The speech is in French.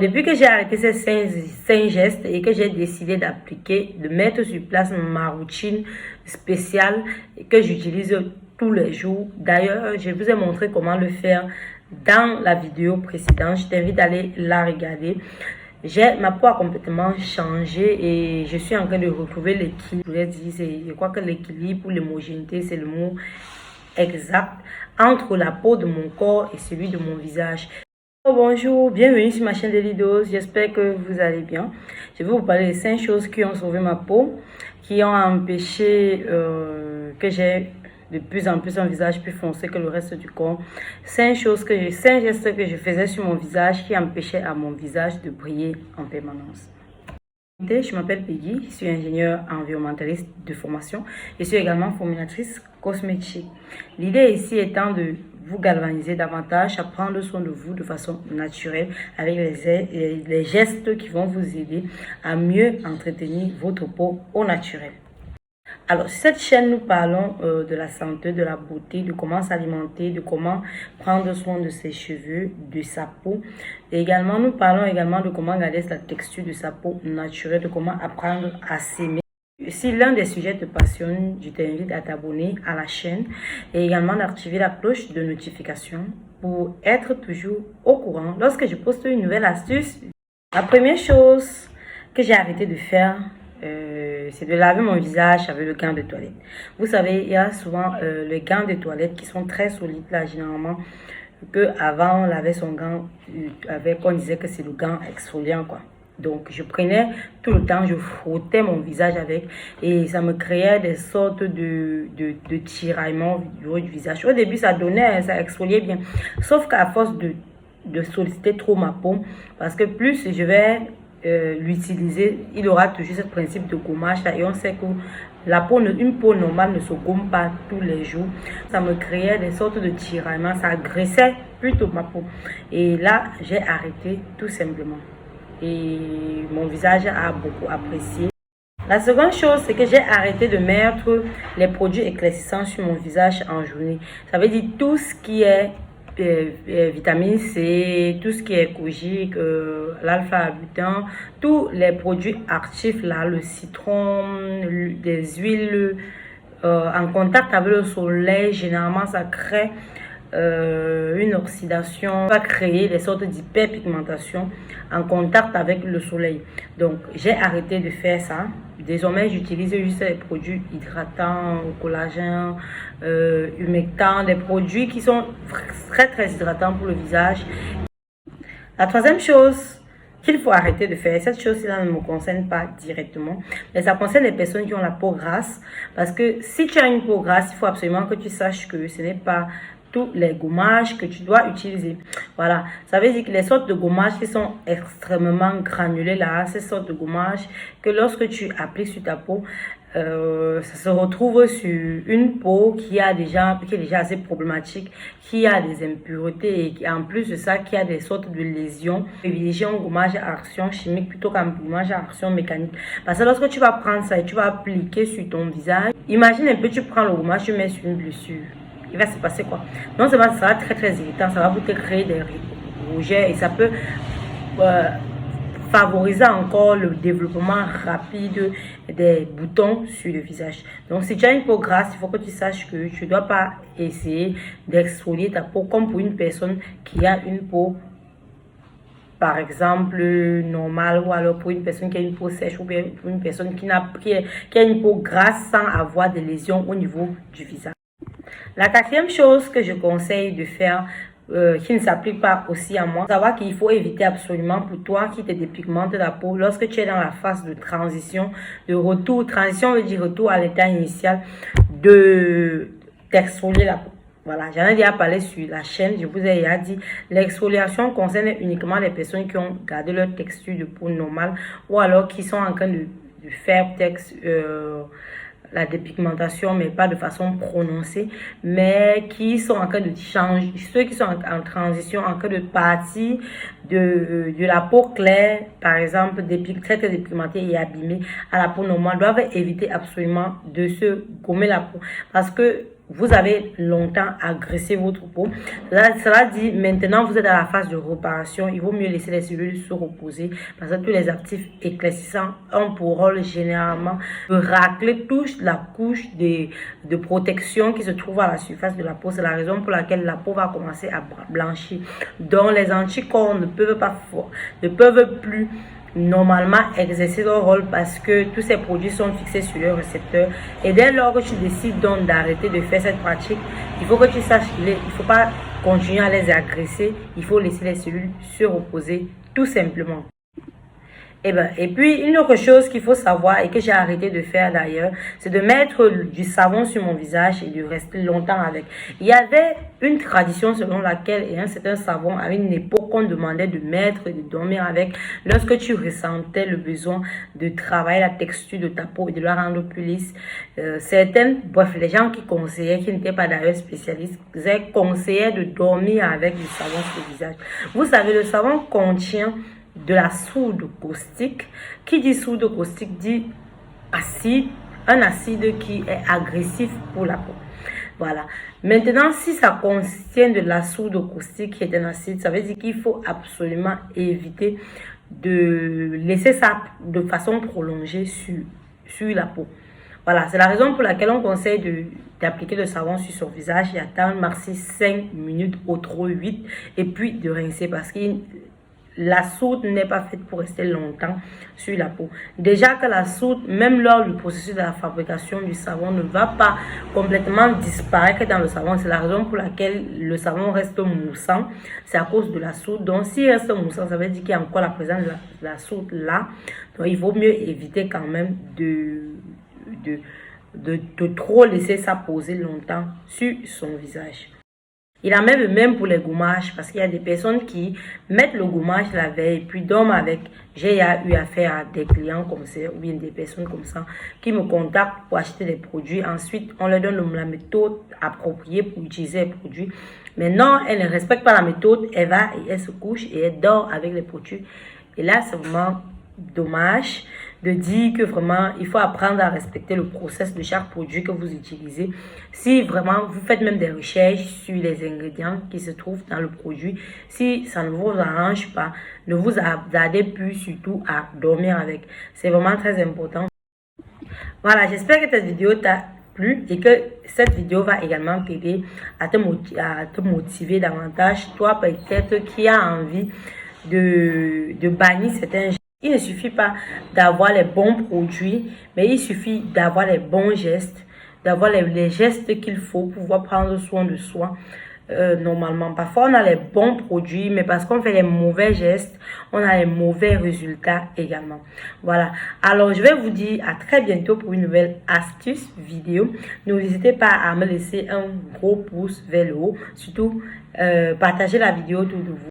Depuis que j'ai arrêté ces 5 gestes et que j'ai décidé d'appliquer, de mettre sur place ma routine spéciale que j'utilise tous les jours. D'ailleurs, je vous ai montré comment le faire dans la vidéo précédente. Je t'invite à aller la regarder. Ma peau a complètement changé et je suis en train de retrouver l'équilibre. Je crois que l'équilibre ou l'homogénéité, c'est le mot exact entre la peau de mon corps et celui de mon visage. Bonjour, bienvenue sur ma chaîne Daily Dose, j'espère que vous allez bien. Je vais vous parler des 5 choses qui ont sauvé ma peau, qui ont empêché que j'ai de plus en plus un visage plus foncé que le reste du corps. 5 gestes que je faisais sur mon visage qui empêchaient à mon visage de briller en permanence. Je m'appelle Peggy, je suis ingénieure environnementaliste de formation. Je suis également formatrice cosmétique. L'idée ici étant de vous galvaniser davantage à prendre soin de vous de façon naturelle avec les gestes qui vont vous aider à mieux entretenir votre peau au naturel. Alors, sur cette chaîne, nous parlons de la santé, de la beauté, de comment s'alimenter, de comment prendre soin de ses cheveux, de sa peau. Et également, nous parlons également de comment garder la texture de sa peau naturelle, de comment apprendre à s'aimer. Si l'un des sujets te passionne, je t'invite à t'abonner à la chaîne et également d'activer la cloche de notification pour être toujours au courant lorsque je poste une nouvelle astuce. La première chose que j'ai arrêté de faire, c'est de laver mon visage avec le gant de toilette. Vous savez, il y a souvent les gants de toilette qui sont très solides là, généralement, que avant on lavait son gant avec, on disait que c'est le gant exfoliant quoi. Donc je prenais tout le temps, je frottais mon visage avec et ça me créait des sortes de tiraillements du visage. Au début ça donnait, ça exfoliait bien, sauf qu'à force de solliciter trop ma peau, parce que plus je vais l'utiliser, il aura toujours ce principe de gommage là, et on sait que une peau normale ne se gomme pas tous les jours. Ça me créait des sortes de tiraillements, ça agressait plutôt ma peau et là j'ai arrêté tout simplement et mon visage a beaucoup apprécié. La seconde chose, c'est que j'ai arrêté de mettre les produits éclaircissants sur mon visage en journée. Ça veut dire tout ce qui est vitamine C, tout ce qui est kojique, l'alpha-butin, tous les produits actifs là, le citron, des huiles en contact avec le soleil, généralement ça crée une oxydation, va créer des sortes d'hyperpigmentation en contact avec le soleil. Donc j'ai arrêté de faire ça. Désormais j'utilise juste les produits hydratants, collagène, humectants, des produits qui sont très hydratants pour le visage. La troisième chose qu'il faut arrêter de faire, cette chose-là ne me concerne pas directement, mais ça concerne les personnes qui ont la peau grasse, parce que si tu as une peau grasse, il faut absolument que tu saches que ce n'est pas tous les gommages que tu dois utiliser. Voilà, ça veut dire que les sortes de gommages qui sont extrêmement granulés là, ces sortes de gommages que lorsque tu appliques sur ta peau, ça se retrouve sur une peau qui est déjà assez problématique, qui a des impuretés et en plus de ça, qui a des sortes de lésions. Privilégier un gommage à action chimique plutôt qu'un gommage à action mécanique. Parce que lorsque tu vas prendre ça et tu vas appliquer sur ton visage, imagine un peu, tu prends le gommage, tu mets sur une blessure. Il va se passer quoi? Non seulement ça sera très irritant, ça va vous créer des rougeurs et ça peut favoriser encore le développement rapide des boutons sur le visage. Donc si tu as une peau grasse, il faut que tu saches que tu ne dois pas essayer d'exfolier ta peau comme pour une personne qui a une peau par exemple normale, ou alors pour une personne qui a une peau sèche, ou bien pour une personne qui a une peau grasse sans avoir des lésions au niveau du visage. La quatrième chose que je conseille de faire, qui ne s'applique pas aussi à moi, savoir qu'il faut éviter absolument pour toi qui te dépigmente la peau lorsque tu es dans la phase de transition, de retour. Transition veut dire retour à l'état initial, de t'exfolier la peau. Voilà, j'en ai déjà parlé sur la chaîne, je vous ai déjà dit, l'exfoliation concerne uniquement les personnes qui ont gardé leur texture de peau normale ou alors qui sont en train de faire la dépigmentation, mais pas de façon prononcée, mais qui sont en train de changer, ceux qui sont en transition, en train de partir de la peau claire, par exemple, très dépigmentée et abîmée, à la peau normale, doivent éviter absolument de se gommer la peau. Parce que vous avez longtemps agressé votre peau. Cela dit, maintenant vous êtes à la phase de réparation. Il vaut mieux laisser les cellules se reposer parce que tous les actifs éclaircissants ont pour rôle généralement de racler toute la couche de protection qui se trouve à la surface de la peau. C'est la raison pour laquelle la peau va commencer à blanchir. Donc les anticorps ne peuvent plus normalement exercer leur rôle parce que tous ces produits sont fixés sur leurs récepteurs. Et dès lors que tu décides donc d'arrêter de faire cette pratique, il faut que tu saches qu'il ne faut pas continuer à les agresser, il faut laisser les cellules se reposer tout simplement. Et puis, une autre chose qu'il faut savoir et que j'ai arrêté de faire d'ailleurs, c'est de mettre du savon sur mon visage et de rester longtemps avec. Il y avait une tradition selon laquelle un certain savon, à une époque, on demandait de mettre et de dormir avec lorsque tu ressentais le besoin de travailler la texture de ta peau et de la rendre plus lisse. Bref, les gens qui conseillaient, qui n'étaient pas d'ailleurs spécialistes, conseillaient de dormir avec du savon sur le visage. Vous savez, le savon contient de la soude caustique. Qui dit soude caustique dit acide, un acide qui est agressif pour la peau. Voilà. Maintenant, si ça contient de la soude caustique qui est un acide, ça veut dire qu'il faut absolument éviter de laisser ça de façon prolongée sur la peau. Voilà, c'est la raison pour laquelle on conseille d'appliquer le savon sur son visage et attendre maxi 5 minutes, au trop 8, et puis de rincer parce que la soude n'est pas faite pour rester longtemps sur la peau. Déjà que la soude, même lors du processus de la fabrication du savon, ne va pas complètement disparaître dans le savon. C'est la raison pour laquelle le savon reste moussant. C'est à cause de la soude. Donc, s'il reste moussant, ça veut dire qu'il y a encore la présence de la soude là. Donc, il vaut mieux éviter quand même de trop laisser ça poser longtemps sur son visage. Il en met même pour les gommages parce qu'il y a des personnes qui mettent le gommage la veille et puis dorment avec. J'ai eu affaire à des clients comme ça ou bien des personnes comme ça qui me contactent pour acheter des produits. Ensuite, on leur donne la méthode appropriée pour utiliser les produits. Mais non, elle ne respecte pas la méthode. Elle va et elle se couche et elle dort avec les produits. Et là, c'est vraiment dommage de dire que vraiment il faut apprendre à respecter le process de chaque produit que vous utilisez. Si vraiment vous faites même des recherches sur les ingrédients qui se trouvent dans le produit, si ça ne vous arrange pas, ne vous attardez plus surtout à dormir avec. C'est vraiment très important. Voilà, j'espère que cette vidéo t'a plu et que cette vidéo va également t'aider à te motiver davantage. Toi peut-être qui a envie de bannir certains. Il ne suffit pas d'avoir les bons produits, mais il suffit d'avoir les bons gestes, d'avoir les gestes qu'il faut pour pouvoir prendre soin de soi. Normalement, parfois on a les bons produits, mais parce qu'on fait les mauvais gestes, on a les mauvais résultats également. Voilà. Alors, je vais vous dire à très bientôt pour une nouvelle astuce vidéo. N'hésitez pas à me laisser un gros pouce vers le haut. Surtout, partagez la vidéo autour de vous.